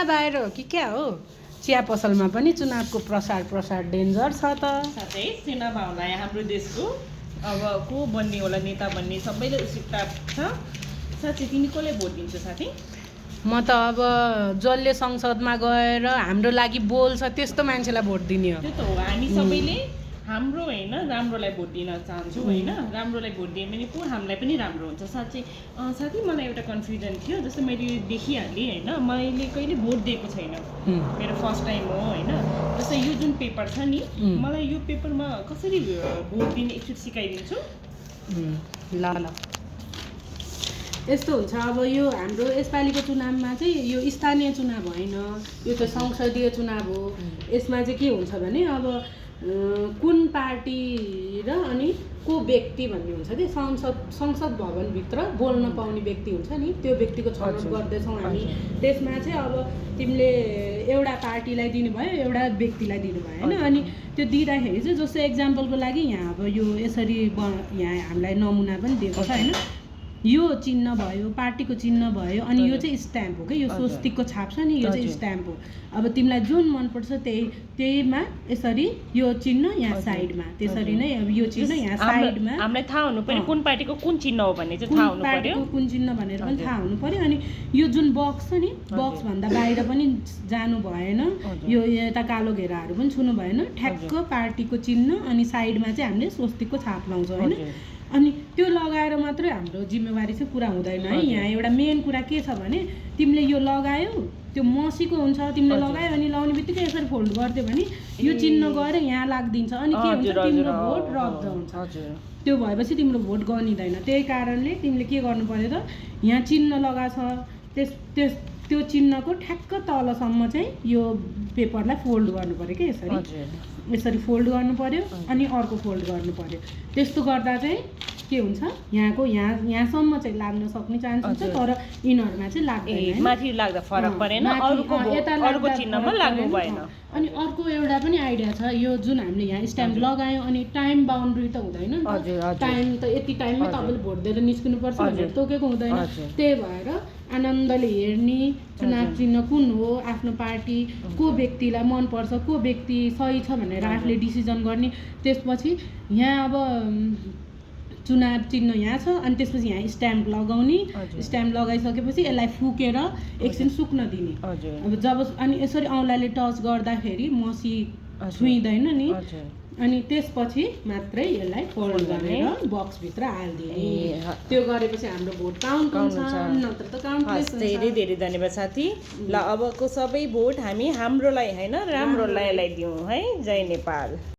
चुनाव आएर हो कि क्या हो, चिया पसलमा पनि चुनावको प्रसार डेन्जर छ त। साथै चुनाव आउँदा हाम्रो देशको अब को बन्ने होला, नेता बन्ने सबैले उत्सुकता छ। साँच्चै तिमी कसलाई भोट दिन्छौ साथी? म त अब जसले संसदमा गएर हाम्रो लागि बोल्छ त्यस्तो मान्छेलाई भोट दिने हो। त्यो त हो, हामी सबैले हाम्रो होइन राम्रोलाई भोट दिन चाहन्छौँ होइन। राम्रोलाई भोट दियो भने पो हामीलाई पनि राम्रो हुन्छ। साँच्चै साथी मलाई एउटा कन्फ्युजन थियो, जस्तो मैले देखिहालेँ होइन, मैले कहिले भोट दिएको छैन, मेरो फर्स्ट टाइम हो होइन। जस्तै यो जुन पेपर छ नि, मलाई यो पेपरमा कसरी भोट दिने एकचोटि सिकाइदिन्छु। ल ल यस्तो हुन्छ। अब यो हाम्रो यसपालिको चुनावमा चाहिँ यो स्थानीय चुनाव होइन, यो त संसदीय चुनाव हो। यसमा चाहिँ के हुन्छ भने अब कुन पार्टी र अनि को व्यक्ति भन्ने हुन्छ कि संसद भवनभित्र बोल्न पाउने व्यक्ति हुन्छ नि, त्यो व्यक्तिको छनौट गर्दैछौँ हामी। त्यसमा चाहिँ अब तिमीले एउटा पार्टीलाई दिनुभयो, एउटा व्यक्तिलाई दिनुभयो होइन। अनि त्यो दिँदाखेरि चाहिँ जस्तो एक्जाम्पलको लागि यहाँ अब यो यसरी यहाँ हामीलाई नमुना पनि दिएको छ होइन। यो चिन्ह भयो, पार्टीको चिन्ह भयो, अनि यो चाहिँ स्ट्याम्प हो कि, यो स्वस्तिकको छाप छ नि, यो चाहिँ स्ट्याम्प हो। अब तिमीलाई जुन मनपर्छ त्यहीमा यसरी यो चिन्ह यहाँ साइडमा, त्यसरी नै अब यो चिन्ह यहाँ साइडमा। हामीलाई थाहा हुनु पर्यो कुन पार्टीको कुन चिन्ह हो भन्ने चाहिँ थाहा हुनु पर्यो, कुन चिन्ह भनेर पनि थाहा हुनु पर्यो। अनि यो जुन बक्स छ नि, बक्सभन्दा बाहिर पनि जानु भएन, यो यता कालो घेराहरू पनि छुनु भएन। ठ्याक्क पार्टीको चिन्ह अनि साइडमा चाहिँ हामीले स्वस्तिकको छाप लाउँछौँ होइन। अनि त्यो लगाएर मात्रै हाम्रो जिम्मेवारी चाहिँ पुरा हुँदैन है। यहाँ एउटा मेन कुरा के छ भने तिमीले यो लगायौ, त्यो मसीको हुन्छ, तिमीले लगायो अनि लाउने बित्तिकै यसरी फोल्ड गर्थ्यो भने यो चिन्ह गएर यहाँ लाग्दिन्छ, अनि के हुन्छ तिम्रो भोट रद्द हुन्छ। त्यो भएपछि तिम्रो भोट गनिँदैन। त्यही कारणले तिमीले के गर्नु पर्यो त, यहाँ चिन्ह लगाछ त्यो चिन्हको ठ्याक्क तलसम्म चाहिँ यो पेपरलाई फोल्ड गर्नु पर्यो कि यसरी फोल्ड गर्नु पर्यो अनि अर्को फोल्ड गर्नु पर्यो। त्यस्तो गर्दा चाहिँ के हुन्छ, यहाँसम्म चाहिँ लाग्न सक्ने चान्स हुन्छ, तर यिनीहरूमा चाहिँ लाग्दैन। माथि लाग्दा फरक परेन, अरूको चिन्हमा लाग्नु भएन। अनि अर्को एउटा पनि आइडिया छ, यो जुन हामीले यहाँ स्ट्याम्प लगायौँ अनि टाइम बााउन्ड्री त हुँदैन नि त, टाइम त यति टाइममै तपाईँले भोट दिएर निस्किनुपर्छ भनेर तोकेको हुँदैन। त्यही भएर आनन्दले हेर्ने चुनाव चिन्ह कुन हो, आफ्नो पार्टी को व्यक्तिलाई मनपर्छ, को व्यक्ति सही छ भनेर आफूले डिसिजन गर्ने। त्यसपछि यहाँ अब चुनाव चिन्ह यहाँ छ, अनि त्यसपछि यहाँ स्ट्याम्प लगाउने, स्ट्याम्प लगाइसकेपछि यसलाई फुकेर एकछिन सुक्न दिने। अब जब अनि यसरी औँलाले टच गर्दाखेरि मसी छुइँदैन नि, अनि त्यसपछि मात्रै यसलाई फोल्ड गरेर बक्सभित्र हालिदिने। त्यो गरेपछि हाम्रो भोट काउन्ट हुन्छ, नत्र त काउन्टलेस हुन्छ। धेरै धेरै धन्यवाद साथी। ल अबको सबै भोट हामी हाम्रोलाई होइन राम्रोलाई दिउँ है। जय नेपाल।